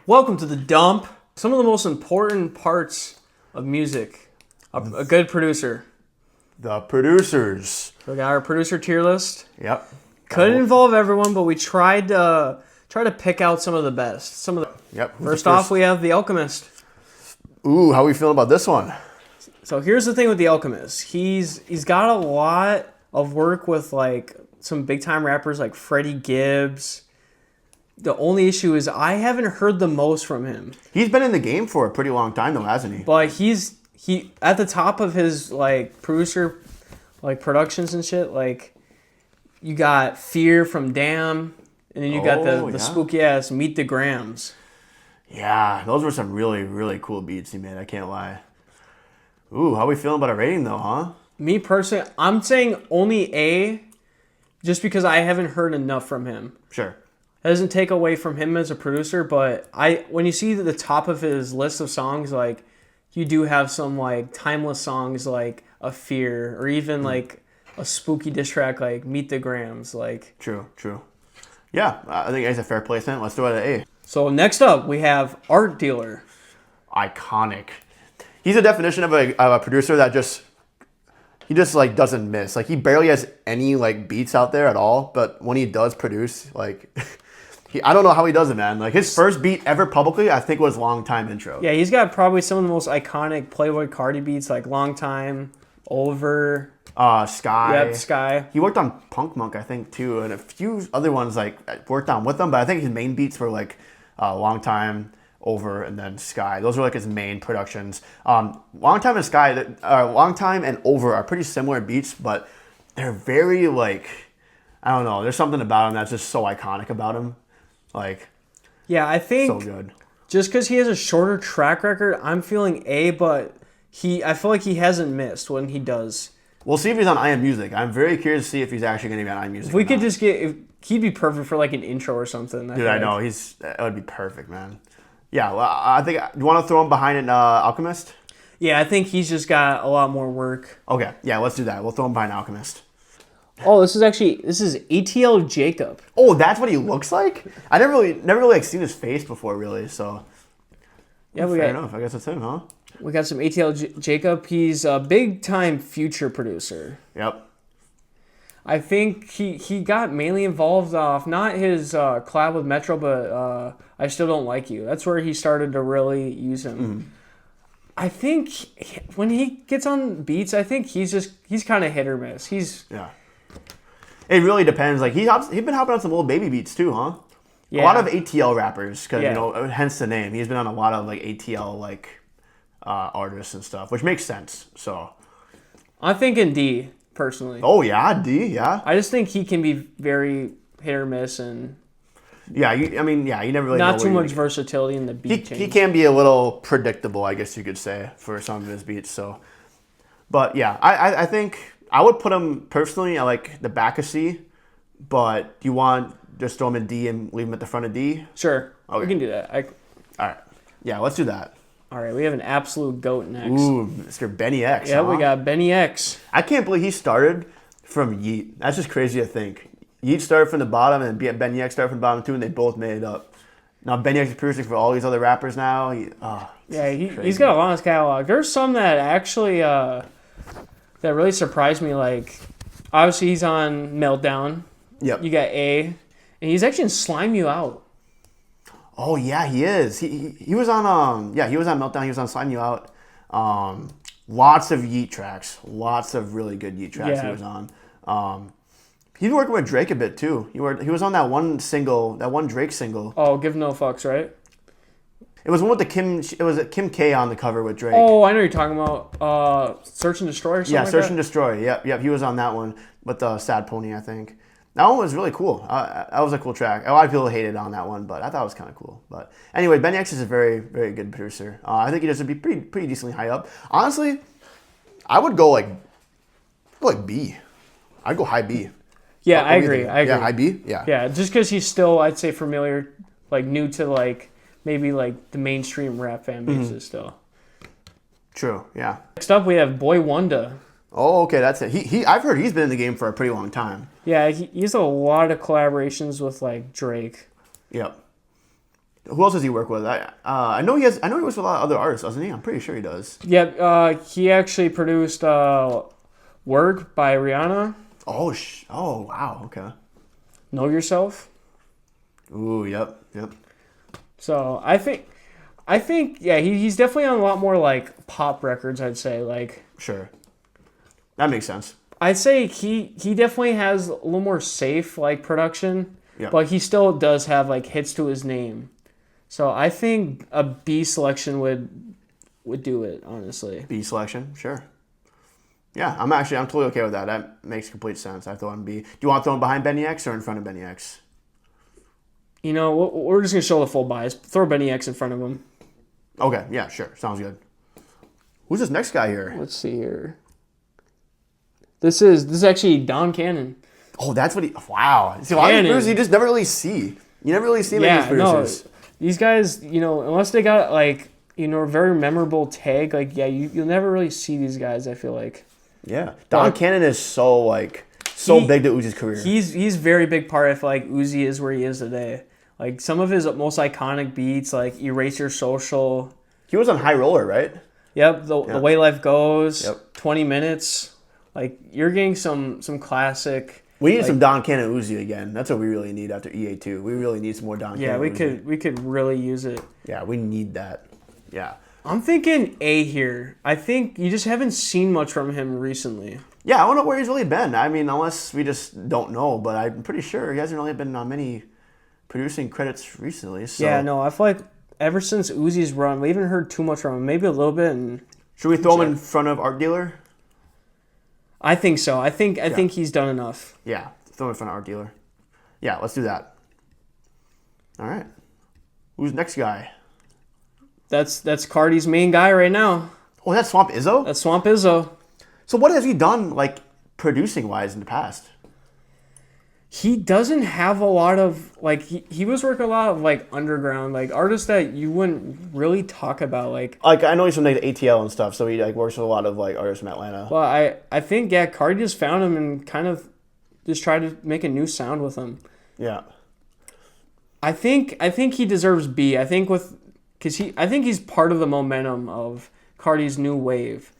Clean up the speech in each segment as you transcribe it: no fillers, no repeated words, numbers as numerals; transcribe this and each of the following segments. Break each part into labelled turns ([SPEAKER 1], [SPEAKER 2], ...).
[SPEAKER 1] Welcome to the dump. Some of the most important parts of music. A good producer.
[SPEAKER 2] The producers.
[SPEAKER 1] So we got our producer tier list.
[SPEAKER 2] Yep.
[SPEAKER 1] Couldn't involve everyone, but we tried to pick out some of the best.
[SPEAKER 2] Yep.
[SPEAKER 1] First off, we have The Alchemist.
[SPEAKER 2] Ooh, how are we feeling about this one?
[SPEAKER 1] So here's the thing with The Alchemist. He's got a lot of work with like some big time rappers like Freddie Gibbs. The only issue is I haven't heard the most from him.
[SPEAKER 2] He's been in the game for a pretty long time though, hasn't he?
[SPEAKER 1] But he at the top of his like producer like productions and shit, like you got Fear from Damn, and then you got the spooky ass Meet the Grams.
[SPEAKER 2] Yeah, those were some really, really cool beats he made, I can't lie. Ooh, how are we feeling about a rating though, huh?
[SPEAKER 1] Me personally, I'm saying only A, just because I haven't heard enough from him.
[SPEAKER 2] Sure.
[SPEAKER 1] That doesn't take away from him as a producer, but when you see the top of his list of songs, like you do have some like timeless songs like A Fear, or even like a spooky diss track like Meet the Grams. Like
[SPEAKER 2] True. Yeah, I think A's a fair placement. Let's do it at A.
[SPEAKER 1] So next up, we have Art Dealer.
[SPEAKER 2] Iconic. He's a definition of a producer that just like doesn't miss. Like he barely has any like beats out there at all, but when he does produce, like I don't know how he does it, man. Like his first beat ever publicly, I think, was Long Time Intro.
[SPEAKER 1] Yeah, he's got probably some of the most iconic Playboi Carti beats, like Long Time, Over,
[SPEAKER 2] Sky.
[SPEAKER 1] Yep, Sky.
[SPEAKER 2] He worked on Punk Monk, I think, too, and a few other ones like worked on with him. But I think his main beats were like Long Time, Over, and then Sky. Those were like his main productions. Long Time and Sky, Long Time and Over are pretty similar beats, but they're very like, I don't know. There's something about him that's just so iconic about him. Like,
[SPEAKER 1] yeah, I think
[SPEAKER 2] so good.
[SPEAKER 1] Just because he has a shorter track record, I'm feeling A, but I feel like he hasn't missed when he does.
[SPEAKER 2] We'll see if he's on iMusic. I'm very curious to see if he's actually going to be on iMusic.
[SPEAKER 1] If we could just he'd be perfect for like an intro or something.
[SPEAKER 2] Dude, I know. That would be perfect, man. Yeah, well, I think, you want to throw him behind an Alchemist?
[SPEAKER 1] Yeah, I think he's just got a lot more work.
[SPEAKER 2] Okay, yeah, let's do that. We'll throw him behind Alchemist.
[SPEAKER 1] Oh, this is ATL Jacob.
[SPEAKER 2] Oh, that's what he looks like? I never really like seen his face before, really. So
[SPEAKER 1] yeah,
[SPEAKER 2] fair enough. I guess that's him, huh?
[SPEAKER 1] We got some ATL Jacob. He's a big time Future producer.
[SPEAKER 2] Yep.
[SPEAKER 1] I think he got mainly involved off not his collab with Metro, but I Still Don't Like You. That's where he started to really use him.
[SPEAKER 2] Mm-hmm.
[SPEAKER 1] I think when he gets on beats, I think he's kind of hit or miss.
[SPEAKER 2] Yeah. It really depends. Like he's been hopping on some little baby beats too, huh?
[SPEAKER 1] Yeah.
[SPEAKER 2] A lot of ATL rappers, because
[SPEAKER 1] Yeah.
[SPEAKER 2] hence the name. He's been on a lot of like ATL like artists and stuff, which makes sense. So
[SPEAKER 1] I'm thinking D personally.
[SPEAKER 2] Oh yeah, D, yeah.
[SPEAKER 1] I just think he can be very hit or miss and
[SPEAKER 2] Yeah, you never really
[SPEAKER 1] not
[SPEAKER 2] know
[SPEAKER 1] too much versatility in the beat change.
[SPEAKER 2] He can be a little predictable, I guess you could say, for some of his beats. So, but yeah, I think I would put him personally at like the back of C. But do you want just throw him in D and leave him at the front of D?
[SPEAKER 1] Sure,
[SPEAKER 2] Okay.
[SPEAKER 1] we can do that.
[SPEAKER 2] All right, yeah, let's do that.
[SPEAKER 1] All right, we have an absolute GOAT next.
[SPEAKER 2] Ooh, Mr. Benny X.
[SPEAKER 1] Yeah,
[SPEAKER 2] huh?
[SPEAKER 1] we got Benny X.
[SPEAKER 2] I can't believe he started from Yeet. That's just crazy to think. Yeet started from the bottom, and Benny X started from the bottom too, and they both made it up. Now Benny X is producing for all these other rappers now.
[SPEAKER 1] He's got a lot of catalog. There's some that actually that really surprised me. Like, obviously he's on Meltdown.
[SPEAKER 2] Yep.
[SPEAKER 1] You got A, and he's actually in Slime You Out.
[SPEAKER 2] Oh yeah, he is. He was on he was on Meltdown. He was on Slime You Out. Lots of Yeet tracks. Lots of really good Yeet tracks he was on. He's working with Drake a bit too. He was on that one Drake single.
[SPEAKER 1] Oh, Give No Fucks, right?
[SPEAKER 2] It was one with Kim K on the cover with Drake.
[SPEAKER 1] Oh, I know you're talking about Search and Destroy or something.
[SPEAKER 2] Yeah,
[SPEAKER 1] like
[SPEAKER 2] Search
[SPEAKER 1] that?
[SPEAKER 2] and Destroy. Yep. He was on that one with Sad Pony, I think. That one was really cool. That was a cool track. A lot of people hated on that one, but I thought it was kind of cool. But anyway, Benny X is a very, very good producer. I think he does be pretty decently high up. Honestly, I would go like B. I'd go high B.
[SPEAKER 1] Yeah, I agree.
[SPEAKER 2] Yeah, high B. Yeah.
[SPEAKER 1] Yeah, just because he's still, I'd say, familiar, like new to like maybe like the mainstream rap fan bases still.
[SPEAKER 2] True. Yeah.
[SPEAKER 1] Next up, we have Boy Wonder.
[SPEAKER 2] Oh, okay, that's it. I've heard he's been in the game for a pretty long time.
[SPEAKER 1] Yeah, he's a lot of collaborations with like Drake.
[SPEAKER 2] Yep. Who who else does he work with? I know he has. I know he works with a lot of other artists, doesn't he? I'm pretty sure he does.
[SPEAKER 1] Yeah, he actually produced "Work" by Rihanna.
[SPEAKER 2] Oh wow. Okay.
[SPEAKER 1] Know Yourself.
[SPEAKER 2] Ooh. Yep.
[SPEAKER 1] So I think yeah, he's definitely on a lot more like pop records. I'd say like
[SPEAKER 2] Sure. That makes sense.
[SPEAKER 1] I'd say he definitely has a little more safe like production,
[SPEAKER 2] Yeah.
[SPEAKER 1] but he still does have like hits to his name. So I think a B selection would do it honestly.
[SPEAKER 2] B selection. Sure. Yeah, I'm totally okay with that. That makes complete sense. I throw him B. Do you want to throw him behind Benny X or in front of Benny X?
[SPEAKER 1] You know, we're just gonna show the full bias. Throw Benny X in front of him.
[SPEAKER 2] Okay. Yeah. Sure. Sounds good. Who's this next guy here?
[SPEAKER 1] Let's see here. This is actually Don Cannon.
[SPEAKER 2] Oh, that's what he. Wow. See, a lot of these producers you just never really see. You never really see many of these producers.
[SPEAKER 1] No, these guys, you know, unless they got like a very memorable tag, like you'll never really see these guys. I feel like.
[SPEAKER 2] Yeah, Don Cannon is so big to Uzi's career.
[SPEAKER 1] He's very big part of like Uzi is where he is today. Like some of his most iconic beats, like "Erase Your Social."
[SPEAKER 2] He was on High Roller, right?
[SPEAKER 1] Yep, the Way Life Goes.
[SPEAKER 2] Yep.
[SPEAKER 1] 20 Minutes. Like you're getting some classic.
[SPEAKER 2] We need some Don Cannon Uzi again. That's what we really need after EA2. We really need some more Don Cannon.
[SPEAKER 1] Yeah, we could really use it.
[SPEAKER 2] Yeah, we need that. Yeah.
[SPEAKER 1] I'm thinking A here. I think you just haven't seen much from him recently.
[SPEAKER 2] Yeah, I don't know where he's really been. I mean, unless we just don't know, but I'm pretty sure he hasn't really been on many producing credits recently. So.
[SPEAKER 1] Yeah, no, I feel like ever since Uzi's run, we haven't heard too much from him. Maybe a little bit. And
[SPEAKER 2] should we throw him in front of Art Dealer?
[SPEAKER 1] I think so. I think he's done enough.
[SPEAKER 2] Yeah, throw him in front of Art Dealer. Yeah, let's do that. All right. Who's next guy?
[SPEAKER 1] That's Cardi's main guy right now.
[SPEAKER 2] Oh, that's Swamp Izzo?
[SPEAKER 1] That's Swamp Izzo.
[SPEAKER 2] So what has he done, like, producing-wise in the past?
[SPEAKER 1] He doesn't have a lot of, like, he was working a lot of, like, underground, like, artists that you wouldn't really talk about, like...
[SPEAKER 2] Like, I know he's from, like, ATL and stuff, so he, like, works with a lot of, like, artists from Atlanta.
[SPEAKER 1] Well, I think, yeah, Cardi just found him and kind of just tried to make a new sound with him.
[SPEAKER 2] Yeah.
[SPEAKER 1] I think he deserves B. I think he's part of the momentum of Cardi's new wave.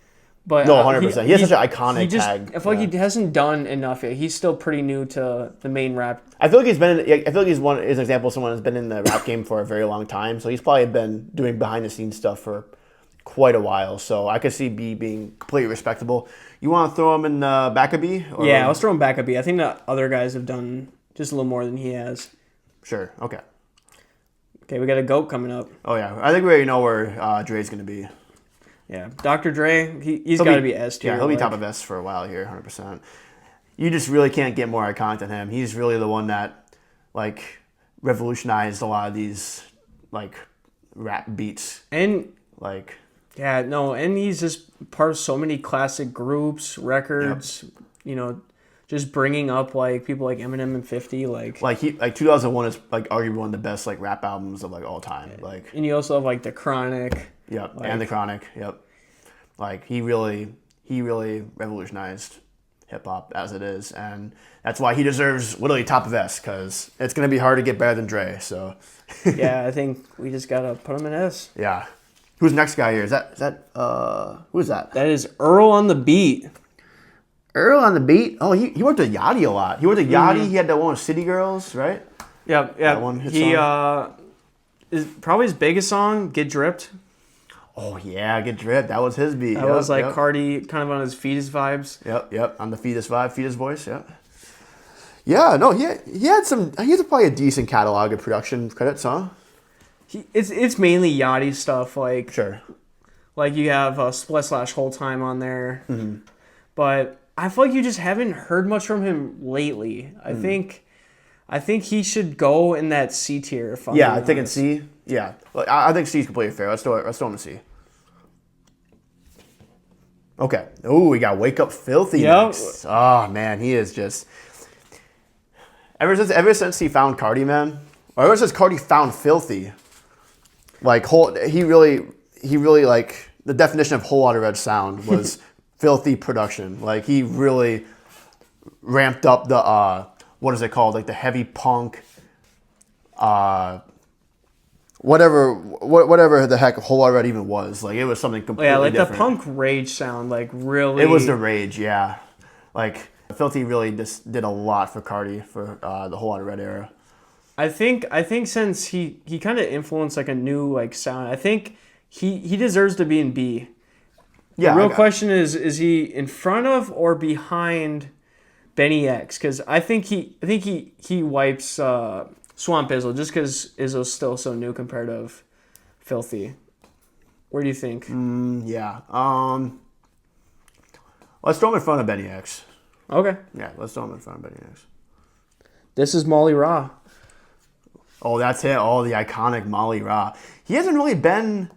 [SPEAKER 1] But
[SPEAKER 2] no, 100%. He has such an iconic tag.
[SPEAKER 1] I feel like he hasn't done enough yet. He's still pretty new to the main rap.
[SPEAKER 2] I feel like he's an example of someone who's been in the rap game for a very long time. So he's probably been doing behind the scenes stuff for quite a while. So I could see B being completely respectable. You want to throw him in the back of B? Or?
[SPEAKER 1] Yeah, let's throw him back a B. I think the other guys have done just a little more than he has.
[SPEAKER 2] Sure. Okay.
[SPEAKER 1] Okay, we got a GOAT coming up.
[SPEAKER 2] Oh yeah, I think we already know where Dre's gonna be.
[SPEAKER 1] Yeah, Dr. Dre, he's got to be S tier.
[SPEAKER 2] Yeah, he'll be top of S for a while here, 100%. You just really can't get more iconic than him. He's really the one that, like, revolutionized a lot of these, like, rap beats.
[SPEAKER 1] And
[SPEAKER 2] like,
[SPEAKER 1] yeah, no, and he's just part of so many classic groups, records. Yep. You know, just bringing up like people like Eminem and 50, like
[SPEAKER 2] 2001 is like arguably one of the best like rap albums of like all time. Like,
[SPEAKER 1] and you also have like The Chronic.
[SPEAKER 2] Yep, and The Chronic. Yep, like he really revolutionized hip hop as it is, and that's why he deserves literally top of S because it's gonna be hard to get better than Dre. So
[SPEAKER 1] yeah, I think we just gotta put him in S.
[SPEAKER 2] Yeah. Who's the next guy here? Is that who is that?
[SPEAKER 1] That is Earl on the Beat.
[SPEAKER 2] Earl on the Beat? Oh, he worked with Yachty a lot. He worked with Yachty. Mm-hmm. He had that one with City Girls, right?
[SPEAKER 1] Yeah.
[SPEAKER 2] That one hit
[SPEAKER 1] song. Is probably his biggest song, Get Dripped.
[SPEAKER 2] Oh, yeah, Get Dripped. That was his beat.
[SPEAKER 1] That was like Cardi kind of on his Fetus vibes.
[SPEAKER 2] Yep. On the Fetus vibe, Fetus voice, yep. Yeah, no, he has probably a decent catalog of production credits, huh?
[SPEAKER 1] It's mainly Yachty stuff, like...
[SPEAKER 2] Sure.
[SPEAKER 1] Like, you have Split Slash Whole Time on there.
[SPEAKER 2] Mm-hmm.
[SPEAKER 1] But I feel like you just haven't heard much from him lately. I think he should go in that C tier.
[SPEAKER 2] Yeah, I think in C. Yeah, I think C is completely fair. Let's throw him in C. Okay. Oh, we got Wake Up Filthy next. Oh man, he is just ever since he found Cardi, man, or ever since Cardi found Filthy, like he really like the definition of Whole Lotta Red sound was filthy production. Like he really ramped up the what is it called? Like the heavy punk, whatever the heck Whole Lotta Red even was. Like it was something completely
[SPEAKER 1] Yeah, like
[SPEAKER 2] different.
[SPEAKER 1] the punk rage sound, like really.
[SPEAKER 2] It was the rage, yeah. Like Filthy really just did a lot for Cardi for the Whole Lotta Red era.
[SPEAKER 1] I think since he kind of influenced like a new like sound, I think he deserves to be in B.
[SPEAKER 2] Yeah.
[SPEAKER 1] The real question is he in front of or behind Benny X? Because I think he wipes Swamp Izzle just because Izzo's still so new compared to Filthy. Where do you think?
[SPEAKER 2] Yeah. Let's throw him in front of Benny X.
[SPEAKER 1] Okay.
[SPEAKER 2] Yeah, let's throw him in front of Benny X.
[SPEAKER 1] This is Molly Ra.
[SPEAKER 2] Oh, that's it. Oh, the iconic Molly Ra. He hasn't really been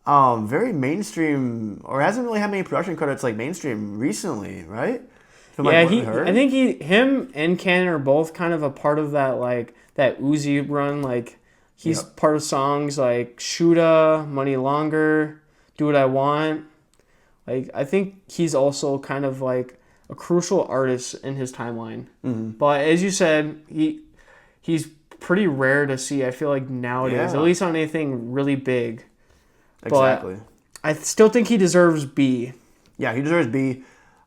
[SPEAKER 2] very mainstream, or hasn't really had many production credits like mainstream recently, right? From,
[SPEAKER 1] Yeah,
[SPEAKER 2] what I heard.
[SPEAKER 1] I think him and Cannon are both kind of a part of that like that Uzi run. Like he's part of songs like Shoota, Money Longer, Do What I Want. Like I think he's also kind of like a crucial artist in his timeline. Mm-hmm. But as you said, he's pretty rare to see. I feel like nowadays, at least on anything really big.
[SPEAKER 2] Exactly.
[SPEAKER 1] But I still think he deserves B.
[SPEAKER 2] Yeah, he deserves B.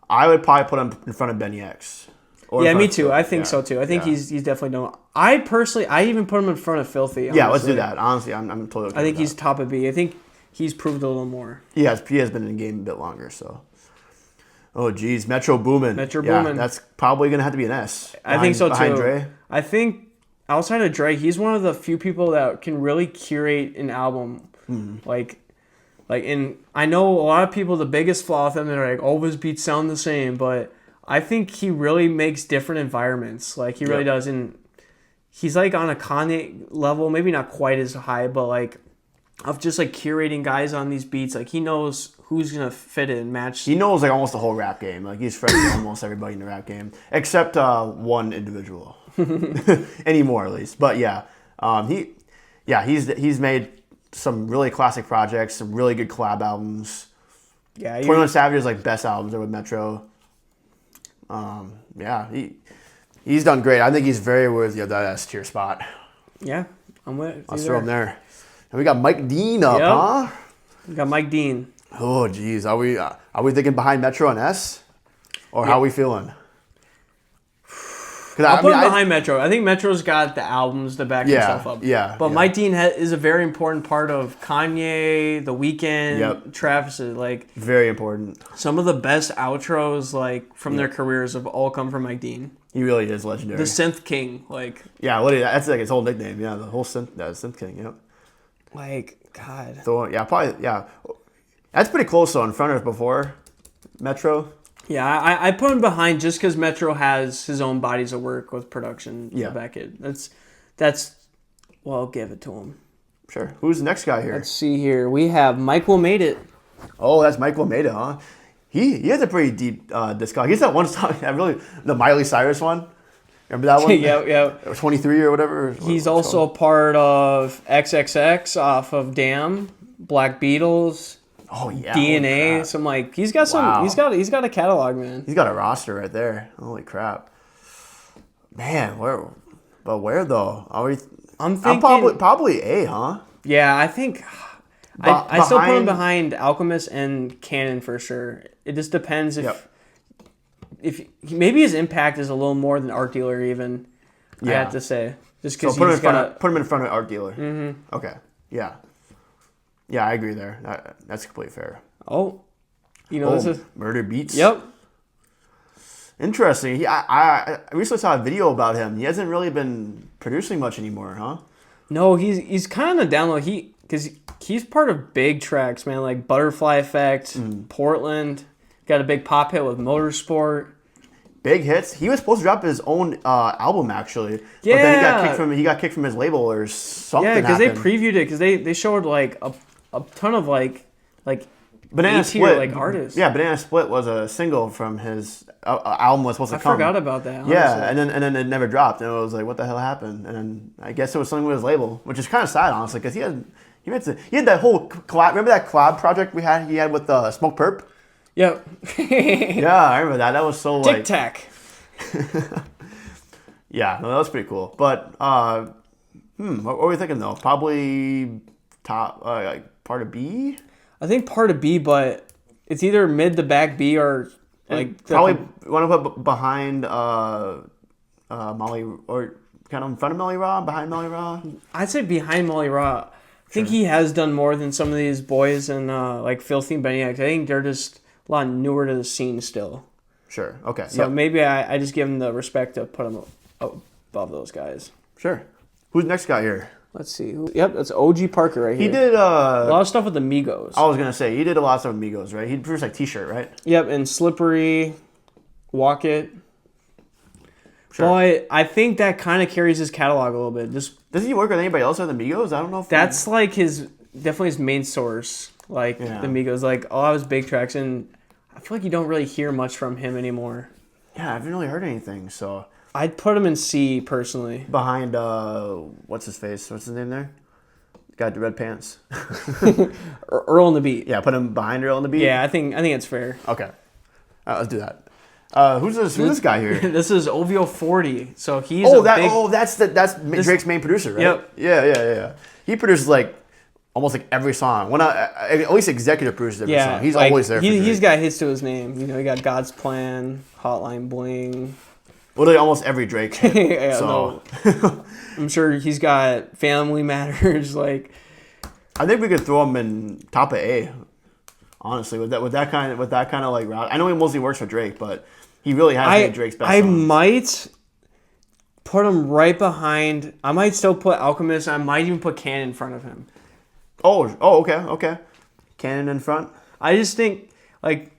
[SPEAKER 2] I would probably put him in front of Benny X.
[SPEAKER 1] Yeah, me too. I think so too. I think he's definitely no. I even put him in front of Filthy. Honestly.
[SPEAKER 2] Yeah, let's do that. Honestly, I'm totally okay
[SPEAKER 1] I think
[SPEAKER 2] with
[SPEAKER 1] he's
[SPEAKER 2] that.
[SPEAKER 1] top of B. I think he's proved a little more.
[SPEAKER 2] He has been in the game a bit longer, so. Oh, geez. Metro Boomin.
[SPEAKER 1] Boomin.
[SPEAKER 2] That's probably going to have to be an S.
[SPEAKER 1] I think so too.
[SPEAKER 2] Behind Dre.
[SPEAKER 1] I think outside of Dre, he's one of the few people that can really curate an album. Mm-hmm. And I know a lot of people, the biggest flaw with him, they're like, all his beats sound the same, but I think he really makes different environments. Like, he really does. And he's, like, on a Kanye level, maybe not quite as high, but, like, of just, like, curating guys on these beats. Like, he knows who's going to fit in, match.
[SPEAKER 2] He knows, like, almost the whole rap game. Like, he's friends with almost everybody in the rap game, except one individual. Anymore, at least. But, he's made some really classic projects, some really good collab albums.
[SPEAKER 1] Yeah,
[SPEAKER 2] 21 Savage's like best albums are with Metro. He's done great. I think he's very worthy of that S tier spot.
[SPEAKER 1] Yeah, I'm with you.
[SPEAKER 2] Let's throw him there. And we got Mike Dean up, huh?
[SPEAKER 1] We got Mike Dean.
[SPEAKER 2] Oh, geez. Are we thinking behind Metro and S? Or how are we feeling?
[SPEAKER 1] I'll put him behind Metro. I think Metro's got the albums to back himself up.
[SPEAKER 2] Yeah.
[SPEAKER 1] But Mike Dean is a very important part of Kanye, The Weeknd, Travis. Like
[SPEAKER 2] very important.
[SPEAKER 1] Some of the best outros like from their careers have all come from Mike Dean.
[SPEAKER 2] He really is legendary.
[SPEAKER 1] The Synth King, like.
[SPEAKER 2] Yeah, literally, that's like his whole nickname. Yeah, the whole Synth King. Yep.
[SPEAKER 1] Like God.
[SPEAKER 2] So probably. That's pretty close though. In front of before Metro.
[SPEAKER 1] Yeah, I put him behind just because Metro has his own bodies of work with production.
[SPEAKER 2] Yeah.
[SPEAKER 1] Back it. That's. Well, I'll give it to him.
[SPEAKER 2] Sure. Who's the next guy here?
[SPEAKER 1] Let's see here. We have Michael Made It.
[SPEAKER 2] Oh, that's Michael Made It, huh? He has a pretty deep discography. He's that one song the Miley Cyrus one. Remember that one?
[SPEAKER 1] Yeah.
[SPEAKER 2] 23 or whatever.
[SPEAKER 1] He's also a part of XXX off of Damn, Black Beatles.
[SPEAKER 2] Oh yeah,
[SPEAKER 1] DNA. So I'm like, he's got some. Wow. He's got a catalog, man.
[SPEAKER 2] He's got a roster right there. Holy crap, man. Where though? I'm thinking probably A, huh?
[SPEAKER 1] Yeah, I think. I still put him behind Alchemist and Cannon for sure. It just depends if maybe his impact is a little more than Art Dealer even. Yeah. I have to say, just because
[SPEAKER 2] put him in front of Art Dealer. Mm-hmm. Okay. Yeah. Yeah, I agree there. That's completely fair.
[SPEAKER 1] Oh, this is
[SPEAKER 2] Murder Beats.
[SPEAKER 1] Yep.
[SPEAKER 2] Interesting. I recently saw a video about him. He hasn't really been producing much anymore, huh?
[SPEAKER 1] No, he's kind of on the down low. Because he's part of big tracks, man, like Butterfly Effect, Portland. Got a big pop hit with Motorsport.
[SPEAKER 2] Big hits. He was supposed to drop his own album actually.
[SPEAKER 1] Yeah.
[SPEAKER 2] But then he got kicked from his label or something.
[SPEAKER 1] Yeah, because they previewed it because they showed like a ton of like
[SPEAKER 2] Banana Split,
[SPEAKER 1] like artists.
[SPEAKER 2] Yeah, Banana Split was a single from his album was supposed to come.
[SPEAKER 1] I forgot about that. Honestly.
[SPEAKER 2] Yeah, and then it never dropped, and it was like, what the hell happened? And then I guess it was something with his label, which is kind of sad, honestly, because he had that whole collab. Remember that collab project he had with Smoke Perp?
[SPEAKER 1] Yep.
[SPEAKER 2] Yeah, I remember that. That was so
[SPEAKER 1] Tic Tac.
[SPEAKER 2] Yeah, no, that was pretty cool. But What were we thinking though? Probably top like part of B.
[SPEAKER 1] I think part of B, but it's either mid to back B or like
[SPEAKER 2] Probably want to put behind Molly or kind of in front of Melly Raw, behind Melly Raw.
[SPEAKER 1] I'd say behind Molly Raw. I think he has done more than some of these boys in like Filthy and Beniac. I think they're just a lot newer to the scene still.
[SPEAKER 2] Sure. Okay.
[SPEAKER 1] So maybe I just give him the respect to put him above those guys.
[SPEAKER 2] Sure. Who's the next guy here?
[SPEAKER 1] Let's see. Yep, that's OG Parker right here.
[SPEAKER 2] He did
[SPEAKER 1] a lot of stuff with the Migos.
[SPEAKER 2] I was gonna say he did a lot of stuff with Migos, right? He produced like T-shirt, right?
[SPEAKER 1] Yep, and Slippery, Walk It.
[SPEAKER 2] Sure.
[SPEAKER 1] But I think that kind of carries his catalog a little bit. Just
[SPEAKER 2] Does he work with anybody else other than Migos? I don't know if
[SPEAKER 1] that's like definitely his main source. Like the Migos, like a lot of his big tracks, and I feel like you don't really hear much from him anymore.
[SPEAKER 2] Yeah, I haven't really heard anything. So
[SPEAKER 1] I'd put him in C personally.
[SPEAKER 2] behind what's his face? What's his name there? The guy with the red pants.
[SPEAKER 1] Earl on the Beat.
[SPEAKER 2] Yeah, put him behind Earl on the Beat.
[SPEAKER 1] Yeah, I think it's fair.
[SPEAKER 2] Okay. Let's do that. Who's this guy here?
[SPEAKER 1] This is OVO 40. So he's
[SPEAKER 2] that's Drake's main producer, right?
[SPEAKER 1] Yep.
[SPEAKER 2] Yeah. He produces like almost like every song. When at least executive produces every song. He's
[SPEAKER 1] like,
[SPEAKER 2] always there.
[SPEAKER 1] He's got hits to his name. You know, he got God's Plan, Hotline Bling.
[SPEAKER 2] Literally almost every Drake hit.
[SPEAKER 1] Yeah,
[SPEAKER 2] so
[SPEAKER 1] no. I'm sure he's got Family Matters. Like,
[SPEAKER 2] I think we could throw him in top of A. Honestly, with that kind of like route. I know he mostly works for Drake, but he really has made Drake's best songs.
[SPEAKER 1] Might put him right behind. I might still put Alchemist. I might even put Cannon in front of him.
[SPEAKER 2] Okay. Cannon in front.
[SPEAKER 1] I just think like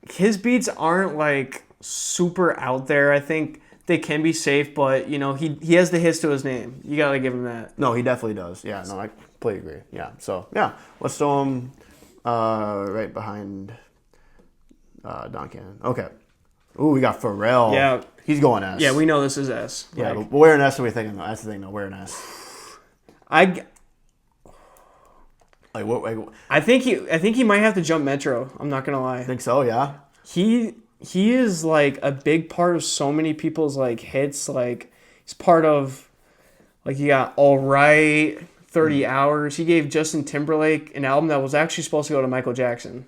[SPEAKER 1] his beats aren't like super out there. I think they can be safe, but you know he has the hits to his name. You gotta give him that.
[SPEAKER 2] No, he definitely does. Yeah, no, I completely agree. Yeah, so yeah, let's throw him right behind Don Cannon. Okay. Ooh, we got Pharrell.
[SPEAKER 1] Yeah,
[SPEAKER 2] he's going S.
[SPEAKER 1] Yeah, we know this is S.
[SPEAKER 2] Yeah, but where in S are we thinking though? That's the thing though. Where in S?
[SPEAKER 1] I think he might have to jump Metro. I'm not gonna lie.
[SPEAKER 2] I think so. Yeah.
[SPEAKER 1] He is like a big part of so many people's like hits. Like he's part of like you got All Right, 30 Hours. He gave Justin Timberlake an album that was actually supposed to go to Michael Jackson.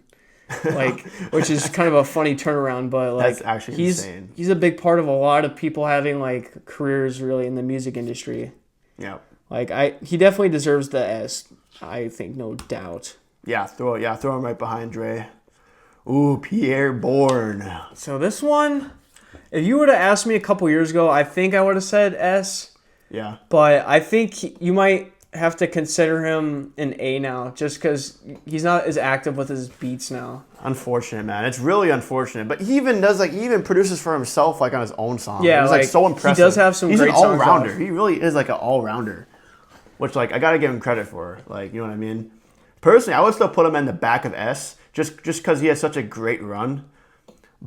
[SPEAKER 1] Like, which is kind of a funny turnaround, but like
[SPEAKER 2] that's actually insane.
[SPEAKER 1] He's a big part of a lot of people having like careers really in the music industry.
[SPEAKER 2] Yeah.
[SPEAKER 1] Like he definitely deserves the S. I think, no doubt.
[SPEAKER 2] Yeah, throw him right behind Dre. Ooh, Pierre Bourne.
[SPEAKER 1] So this one, if you would have asked me a couple years ago, I think I would have said S.
[SPEAKER 2] Yeah.
[SPEAKER 1] But I think you might have to consider him an A now, just because he's not as active with his beats now.
[SPEAKER 2] Unfortunate, man. It's really unfortunate. But he even produces for himself, like on his own song.
[SPEAKER 1] Yeah,
[SPEAKER 2] it's like so impressive.
[SPEAKER 1] He does have some great songs.
[SPEAKER 2] He's an all-rounder. He really is like an all-rounder, which like I gotta give him credit for. Like, you know what I mean? Personally, I would still put him in the back of S, just because he has such a great run.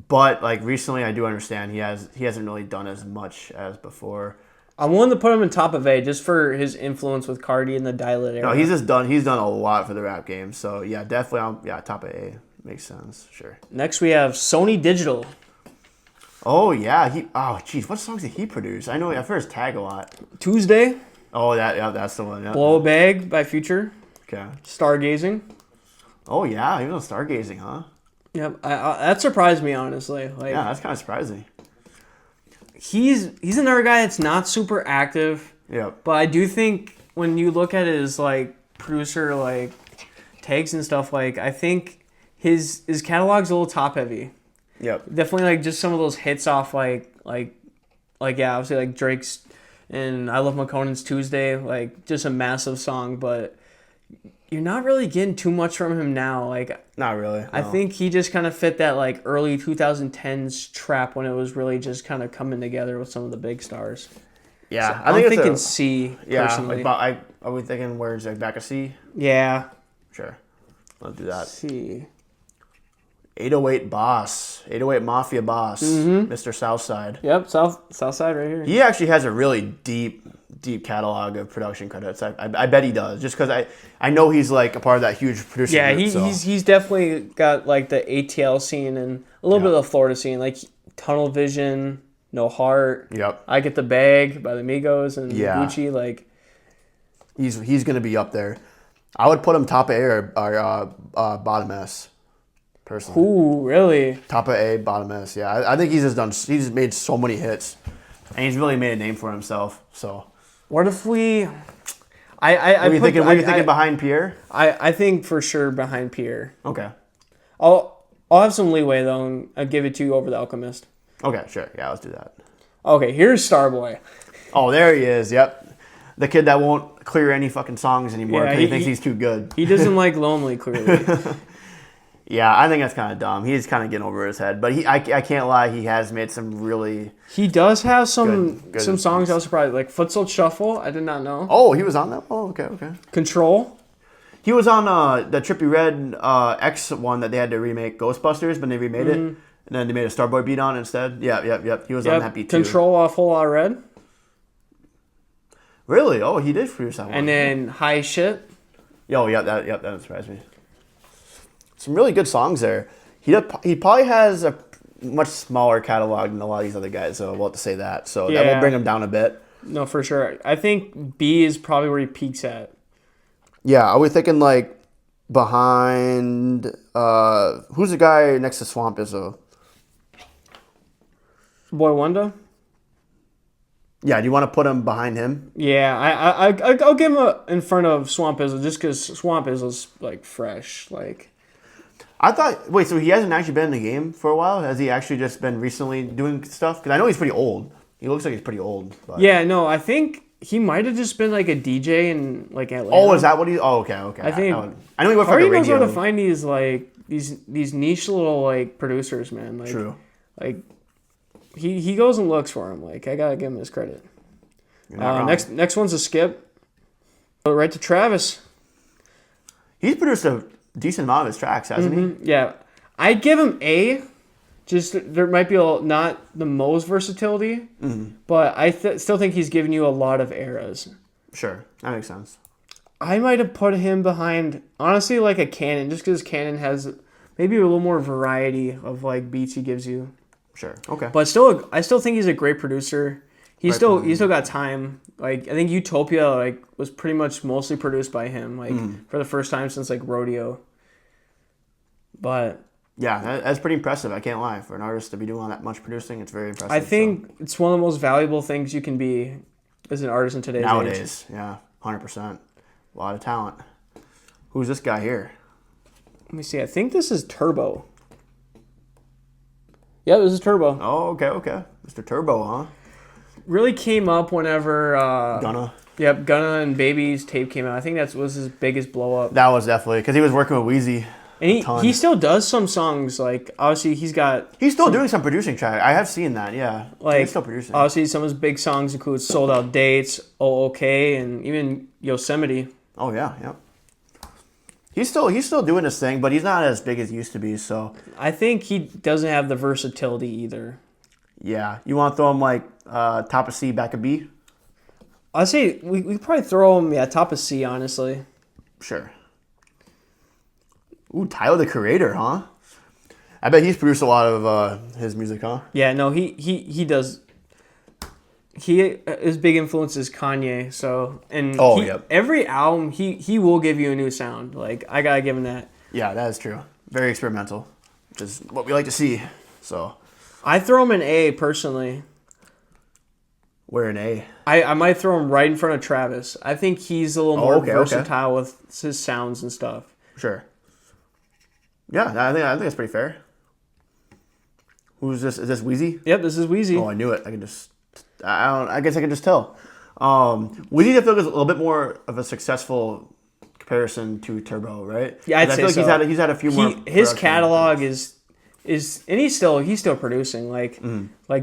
[SPEAKER 2] But like recently, I do understand he hasn't really done as much as before.
[SPEAKER 1] I'm willing to put him in top of A just for his influence with Cardi in the Dial It era.
[SPEAKER 2] No, he's done a lot for the rap game. So yeah, definitely, top of A makes sense. Sure.
[SPEAKER 1] Next we have Sony Digital.
[SPEAKER 2] Oh yeah, what songs did he produce? I know I've heard his tag a lot.
[SPEAKER 1] Tuesday.
[SPEAKER 2] Oh that's the one. Yeah.
[SPEAKER 1] Blow a Bag by Future.
[SPEAKER 2] Okay.
[SPEAKER 1] Stargazing.
[SPEAKER 2] Oh yeah, he was on Stargazing, huh?
[SPEAKER 1] Yep, that surprised me honestly. Like,
[SPEAKER 2] yeah, that's kind of surprising.
[SPEAKER 1] He's another guy that's not super active.
[SPEAKER 2] Yep.
[SPEAKER 1] But I do think when you look at his like producer like tags and stuff, like I think his catalog's a little top heavy.
[SPEAKER 2] Yep.
[SPEAKER 1] Definitely like just some of those hits off like yeah, obviously like Drake's and I Love McConaughey's Tuesday, like just a massive song, but you're not really getting too much from him now. Like,
[SPEAKER 2] not really. No.
[SPEAKER 1] I think he just kind of fit that like early 2010s trap when it was really just kind of coming together with some of the big stars.
[SPEAKER 2] Yeah,
[SPEAKER 1] so I'm thinking C. Personally.
[SPEAKER 2] Yeah, are we thinking where's like back a C?
[SPEAKER 1] Yeah.
[SPEAKER 2] Sure. Let's do that.
[SPEAKER 1] C.
[SPEAKER 2] 808 Boss, 808 Mafia Boss, Mr. Southside.
[SPEAKER 1] Yep, Southside right here.
[SPEAKER 2] He actually has a really deep catalog of production credits. I bet he does, just because I know he's like a part of that huge producer group.
[SPEAKER 1] Yeah, he's definitely got like the ATL scene and a little bit of the Florida scene, like Tunnel Vision, No Heart.
[SPEAKER 2] Yep.
[SPEAKER 1] I Get the Bag by the Migos and Gucci. Like,
[SPEAKER 2] He's gonna be up there. I would put him top A or bottom S. Personally,
[SPEAKER 1] Ooh, really?
[SPEAKER 2] top of A, bottom S. Yeah, I think he's just made so many hits, and he's really made a name for himself. So,
[SPEAKER 1] What if we?
[SPEAKER 2] what are you thinking behind Pierre?
[SPEAKER 1] I think for sure behind Pierre.
[SPEAKER 2] Okay.
[SPEAKER 1] I'll have some leeway though, and I'll give it to you over the Alchemist.
[SPEAKER 2] Okay, sure. Yeah, let's do that.
[SPEAKER 1] Okay, here's Starboy.
[SPEAKER 2] Oh, there he is. Yep, the kid that won't clear any fucking songs anymore
[SPEAKER 1] Yeah,
[SPEAKER 2] because he thinks he's too good.
[SPEAKER 1] He doesn't like Lonely, clearly.
[SPEAKER 2] Yeah, I think that's kind of dumb. He's kind of getting over his head, but I can't lie. He has made some really.
[SPEAKER 1] He does have some
[SPEAKER 2] Good
[SPEAKER 1] songs I was surprised, like Foot Soul Shuffle. I did not know.
[SPEAKER 2] Oh, he was on that. Oh, okay.
[SPEAKER 1] Control.
[SPEAKER 2] He was on the Trippie Redd X one that they had to remake Ghostbusters, but they remade it, and then they made a Starboy beat on it instead. Yep. He was on that beat too.
[SPEAKER 1] Control off Whole Lotta Red.
[SPEAKER 2] Really? Oh, he did produce that one.
[SPEAKER 1] And then High Shit.
[SPEAKER 2] Yo, that doesn't surprise me. Some really good songs there. He probably has a much smaller catalog than a lot of these other guys, so I'll have to say that. So that will bring him down a bit.
[SPEAKER 1] No, for sure. I think B is probably where he peaks at.
[SPEAKER 2] Yeah, are we thinking like behind who's the guy next to Swamp Izzo?
[SPEAKER 1] Boy Wonder.
[SPEAKER 2] Yeah, do you want to put him behind him?
[SPEAKER 1] Yeah, I'll give him in front of Swamp Izzo just because Swamp Izzo's like fresh, like.
[SPEAKER 2] I thought. Wait, so he hasn't actually been in the game for a while? Has he actually just been recently doing stuff? Because I know he's pretty old. He looks like he's pretty old. But.
[SPEAKER 1] Yeah, no, I think he might have just been like a DJ in like Atlanta.
[SPEAKER 2] Oh, is that what he? Oh, okay.
[SPEAKER 1] I think.
[SPEAKER 2] I know he went for
[SPEAKER 1] Hardy
[SPEAKER 2] like a
[SPEAKER 1] knows
[SPEAKER 2] radio.
[SPEAKER 1] how to find these like these niche little like producers, man. Like,
[SPEAKER 2] True.
[SPEAKER 1] Like he goes and looks for him. Like I gotta give him his credit.
[SPEAKER 2] You're not wrong.
[SPEAKER 1] Next one's a skip. Go right to Travis.
[SPEAKER 2] He's produced a decent amount of his tracks, hasn't he?
[SPEAKER 1] Yeah, I'd give him A. Just there might be not the most versatility, but I still think he's given you a lot of eras.
[SPEAKER 2] Sure, that makes sense.
[SPEAKER 1] I might have put him behind, honestly, like a Cannon, just because Cannon has maybe a little more variety of like beats he gives you.
[SPEAKER 2] Sure, okay.
[SPEAKER 1] But I still think he's a great producer. He's still got time. Like I think Utopia like was pretty much mostly produced by him, like for the first time since like Rodeo. But
[SPEAKER 2] yeah, that's pretty impressive. I can't lie. For an artist to be doing that much producing, it's very impressive.
[SPEAKER 1] I think it's one of the most valuable things you can be as an artist in today's
[SPEAKER 2] nowadays.
[SPEAKER 1] age.
[SPEAKER 2] Yeah, 100%. A lot of talent. Who's this guy here?
[SPEAKER 1] Let me see. I think this is Turbo. Yeah, this is Turbo.
[SPEAKER 2] Oh, okay. Mr. Turbo, huh?
[SPEAKER 1] Really came up whenever
[SPEAKER 2] Gunna.
[SPEAKER 1] Yep, Gunna and Baby's tape came out. I think that was his biggest blow up.
[SPEAKER 2] That was definitely because he was working with Weezy.
[SPEAKER 1] And he still does some songs. Like obviously he's still
[SPEAKER 2] doing some producing track. I have seen that. Yeah,
[SPEAKER 1] like
[SPEAKER 2] he's still producing.
[SPEAKER 1] Obviously some of his big songs include Sold Out Dates, Oh Okay, and even Yosemite.
[SPEAKER 2] Oh yeah. He's still doing his thing, but he's not as big as he used to be. So
[SPEAKER 1] I think he doesn't have the versatility either.
[SPEAKER 2] Yeah, you want to throw him like top of C, back of B?
[SPEAKER 1] I'd say we probably throw him top of C, honestly.
[SPEAKER 2] Sure. Ooh, Tyler the Creator, huh? I bet he's produced a lot of his music, huh?
[SPEAKER 1] Yeah, no, he does. His big influence is Kanye, so every album he will give you a new sound. Like I gotta give him that.
[SPEAKER 2] Yeah, that is true. Very experimental, which is what we like to see. So
[SPEAKER 1] I throw him an A personally.
[SPEAKER 2] We're an A.
[SPEAKER 1] I might throw him right in front of Travis. I think he's a little more versatile with his sounds and stuff.
[SPEAKER 2] Sure. Yeah, I think that's pretty fair. Who's this? Is this Weezy?
[SPEAKER 1] Yep, this is Weezy.
[SPEAKER 2] Oh, I knew it. I guess I can just tell. Weezy, I feel, is a little bit more of a successful comparison to Turbo, right?
[SPEAKER 1] Yeah, I'd say
[SPEAKER 2] so. He's had a few more.
[SPEAKER 1] His catalog is and he's still producing. Like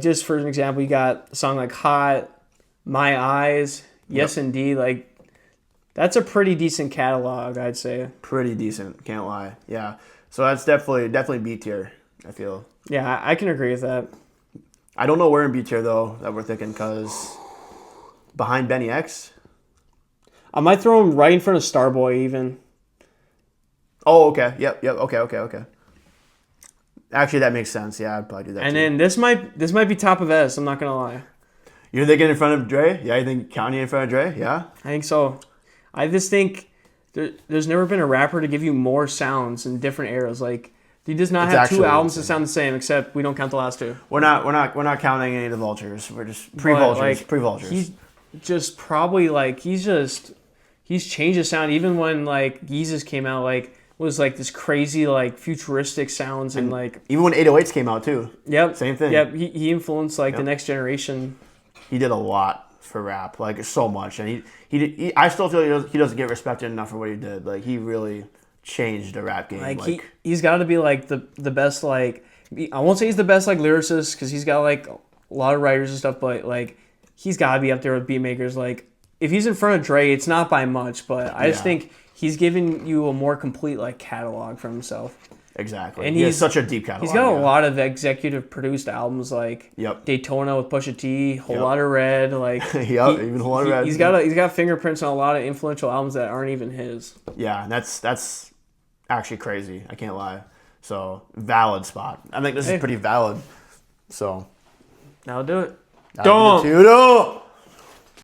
[SPEAKER 1] just for an example, you got a song like Hot, My Eyes, Yes Indeed. Like that's a pretty decent catalog, I'd say.
[SPEAKER 2] Pretty decent, can't lie. Yeah. So that's definitely B tier, I feel.
[SPEAKER 1] Yeah, I can agree with that.
[SPEAKER 2] I don't know where in B tier though that we're thinking, because behind Benny X.
[SPEAKER 1] I might throw him right in front of Starboy even.
[SPEAKER 2] Oh, okay. Yep. Okay. Actually, that makes sense. Yeah, I'd probably do that.
[SPEAKER 1] And then this might be top of S. I'm not gonna lie.
[SPEAKER 2] You're thinking in front of Dre? Yeah, you think Kanye in front of Dre? Yeah.
[SPEAKER 1] I think so. I just think there's never been a rapper to give you more sounds in different eras. Like he does not
[SPEAKER 2] It's
[SPEAKER 1] have two
[SPEAKER 2] actually
[SPEAKER 1] albums that
[SPEAKER 2] insane.
[SPEAKER 1] sound the same, except we don't count the last two.
[SPEAKER 2] We're not counting any of the vultures. We're just pre-vultures.
[SPEAKER 1] Like,
[SPEAKER 2] Pre-vultures.
[SPEAKER 1] He's just probably like he's changed the sound. Even when like Yeezus came out, like was like this crazy like futuristic sounds and like
[SPEAKER 2] Even when 808s came out too.
[SPEAKER 1] yep,
[SPEAKER 2] Same thing.
[SPEAKER 1] Yep, he influenced like the next generation.
[SPEAKER 2] He did a lot for rap, like so much, and I still feel he doesn't get respected enough for what he did. Like he really changed the rap game.
[SPEAKER 1] Like he's got to be like the best. Like I won't say he's the best like lyricist because he's got like a lot of writers and stuff, but like he's got to be up there with beat makers. Like if he's in front of Dre, it's not by much, but I just think he's giving you a more complete like catalog for himself.
[SPEAKER 2] Exactly.
[SPEAKER 1] And
[SPEAKER 2] he has
[SPEAKER 1] he's
[SPEAKER 2] such a deep catalog.
[SPEAKER 1] He's got a lot of executive produced albums like Daytona with Pusha T, Whole Lot of Red, like
[SPEAKER 2] even Whole Lot of Red.
[SPEAKER 1] He's got fingerprints on a lot of influential albums that aren't even his.
[SPEAKER 2] Yeah, and that's actually crazy. I can't lie. So valid spot. I think this is pretty valid. So
[SPEAKER 1] That'll do it.
[SPEAKER 2] Tudo.